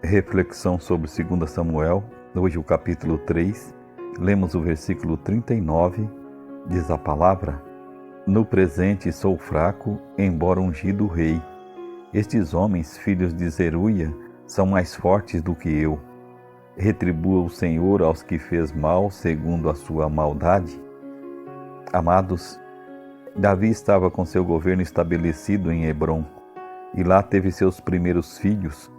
Reflexão sobre 2 Samuel, hoje o capítulo 3, lemos o versículo 39, diz a palavra: No presente sou fraco, embora ungido rei. Estes homens, filhos de Zeruia, são mais fortes do que eu. Retribua o Senhor aos que fez mal segundo a sua maldade. Amados, Davi estava com seu governo estabelecido em Hebrom, e lá teve seus primeiros filhos,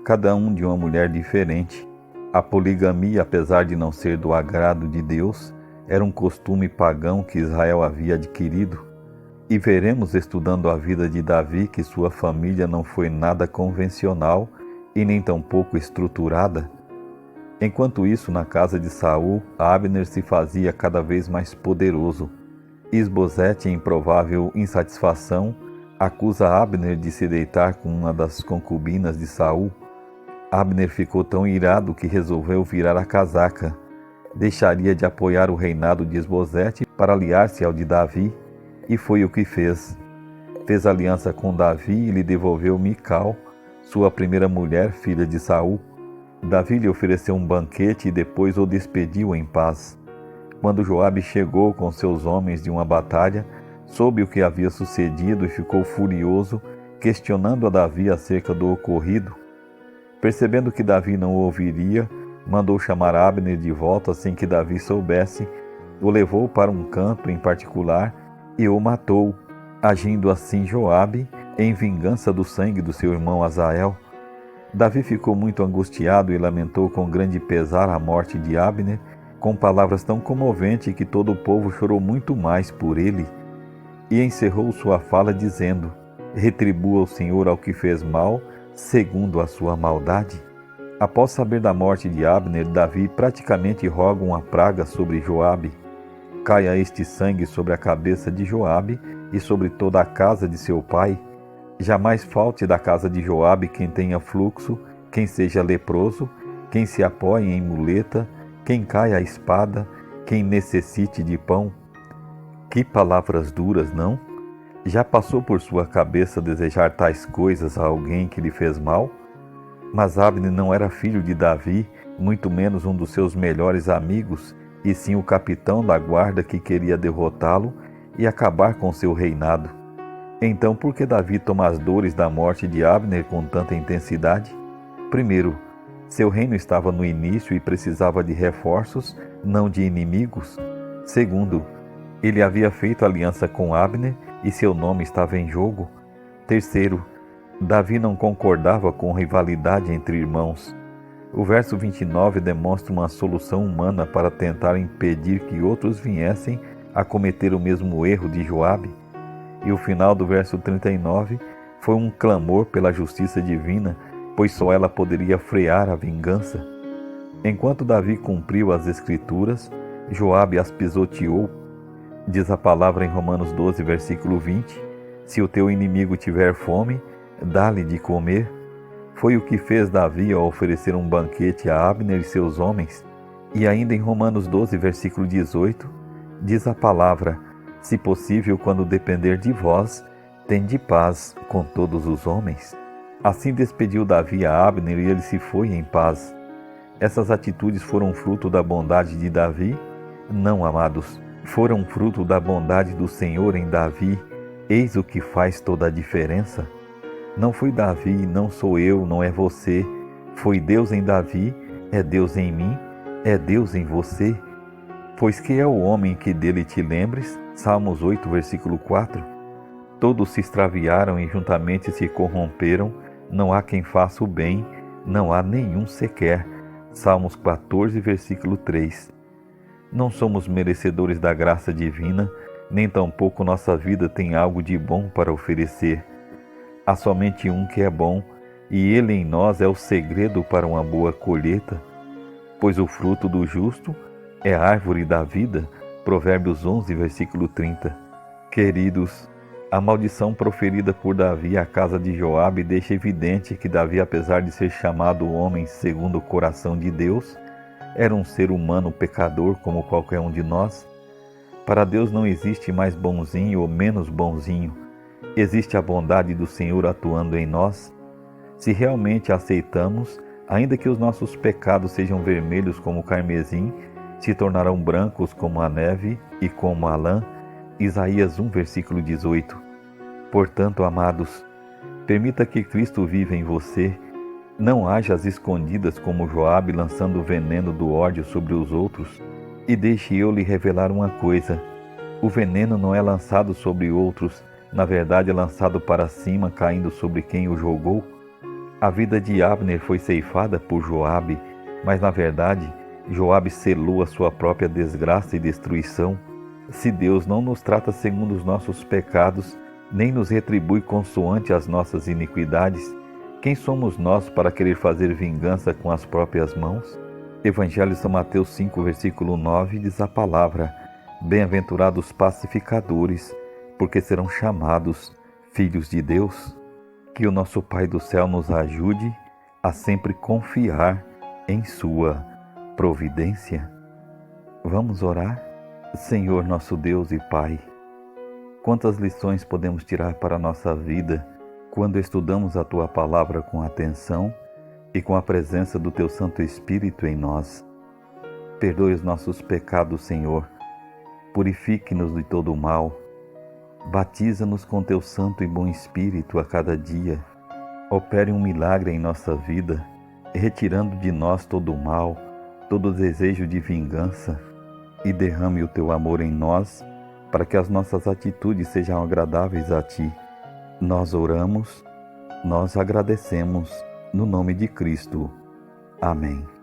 cada um de uma mulher diferente. A poligamia, apesar de não ser do agrado de Deus, era um costume pagão que Israel havia adquirido. E veremos, estudando a vida de Davi, que sua família não foi nada convencional e nem tampouco estruturada. Enquanto isso, na casa de Saul, Abner se fazia cada vez mais poderoso. Isbosete, em provável insatisfação, acusa Abner de se deitar com uma das concubinas de Saul. Abner ficou tão irado que resolveu virar a casaca. Deixaria de apoiar o reinado de Isbosete para aliar-se ao de Davi, e foi o que fez. Fez aliança com Davi e lhe devolveu Mical, sua primeira mulher, filha de Saul. Davi lhe ofereceu um banquete e depois o despediu em paz. Quando Joabe chegou com seus homens de uma batalha, soube o que havia sucedido e ficou furioso, questionando a Davi acerca do ocorrido. Percebendo que Davi não o ouviria, mandou chamar Abner de volta sem que Davi soubesse, o levou para um canto em particular e o matou, agindo assim Joabe em vingança do sangue do seu irmão Asael. Davi ficou muito angustiado e lamentou com grande pesar a morte de Abner, com palavras tão comoventes que todo o povo chorou muito mais por ele, e encerrou sua fala dizendo: Retribua o Senhor ao que fez mal, segundo a sua maldade. Após saber da morte de Abner, Davi praticamente roga uma praga sobre Joabe. Caia este sangue sobre a cabeça de Joabe e sobre toda a casa de seu pai. Jamais falte da casa de Joabe quem tenha fluxo, quem seja leproso, quem se apoie em muleta, quem caia a espada, quem necessite de pão. Que palavras duras, não? Já passou por sua cabeça desejar tais coisas a alguém que lhe fez mal? Mas Abner não era filho de Davi, muito menos um dos seus melhores amigos, e sim o capitão da guarda que queria derrotá-lo e acabar com seu reinado. Então, por que Davi toma as dores da morte de Abner com tanta intensidade? Primeiro, seu reino estava no início e precisava de reforços, não de inimigos. Segundo, ele havia feito aliança com Abner e seu nome estava em jogo. Terceiro, Davi não concordava com rivalidade entre irmãos. O verso 29 demonstra uma solução humana para tentar impedir que outros viessem a cometer o mesmo erro de Joabe. E o final do verso 39 foi um clamor pela justiça divina, pois só ela poderia frear a vingança. Enquanto Davi cumpriu as escrituras, Joabe as pisoteou. Diz a palavra em Romanos 12, versículo 20, se o teu inimigo tiver fome, dá-lhe de comer. Foi o que fez Davi ao oferecer um banquete a Abner e seus homens. E ainda em Romanos 12, versículo 18, diz a palavra: se possível, quando depender de vós, tende paz com todos os homens. Assim despediu Davi a Abner e ele se foi em paz. Essas atitudes foram fruto da bondade de Davi? Não, amados. Foram fruto da bondade do Senhor em Davi. Eis o que faz toda a diferença. Não foi Davi, não sou eu, não é você. Foi Deus em Davi, é Deus em mim, é Deus em você. Pois que é o homem que dele te lembres? Salmos 8, versículo 4. Todos se extraviaram e juntamente se corromperam, não há quem faça o bem, não há nenhum sequer. Salmos 14, versículo 3. Não somos merecedores da graça divina, nem tampouco nossa vida tem algo de bom para oferecer. Há somente um que é bom, e ele em nós é o segredo para uma boa colheita. Pois o fruto do justo é a árvore da vida. Provérbios 11, versículo 30. Queridos, a maldição proferida por Davi à casa de Joabe deixa evidente que Davi, apesar de ser chamado homem segundo o coração de Deus, era um ser humano pecador como qualquer um de nós. Para Deus não existe mais bonzinho ou menos bonzinho. Existe a bondade do Senhor atuando em nós. Se realmente a aceitamos, Ainda que os nossos pecados sejam vermelhos como o carmesim, se tornarão brancos como a neve e como a lã. Isaías 1, versículo 18. Portanto, amados, permita que Cristo viva em você. Não haja às escondidas como Joabe lançando o veneno do ódio sobre os outros. E deixe eu lhe revelar uma coisa. O veneno não é lançado sobre outros, na verdade é lançado para cima, caindo sobre quem o jogou. A vida de Abner foi ceifada por Joabe, mas na verdade Joabe selou a sua própria desgraça e destruição. Se Deus não nos trata segundo os nossos pecados, nem nos retribui consoante as nossas iniquidades, quem somos nós para querer fazer vingança com as próprias mãos? Evangelho de São Mateus 5, versículo 9 diz a palavra: Bem-aventurados pacificadores, porque serão chamados filhos de Deus. Que o nosso Pai do céu nos ajude a sempre confiar em sua providência. Vamos orar? Senhor nosso Deus e Pai, quantas lições podemos tirar para a nossa vida quando estudamos a Tua Palavra com atenção e com a presença do Teu Santo Espírito em nós. Perdoe os nossos pecados, Senhor. Purifique-nos de todo o mal. Batiza-nos com Teu Santo e Bom Espírito a cada dia. Opere um milagre em nossa vida, retirando de nós todo o mal, todo desejo de vingança, e derrame o Teu amor em nós, para que as nossas atitudes sejam agradáveis a Ti. Nós oramos, nós agradecemos, no nome de Cristo. Amém.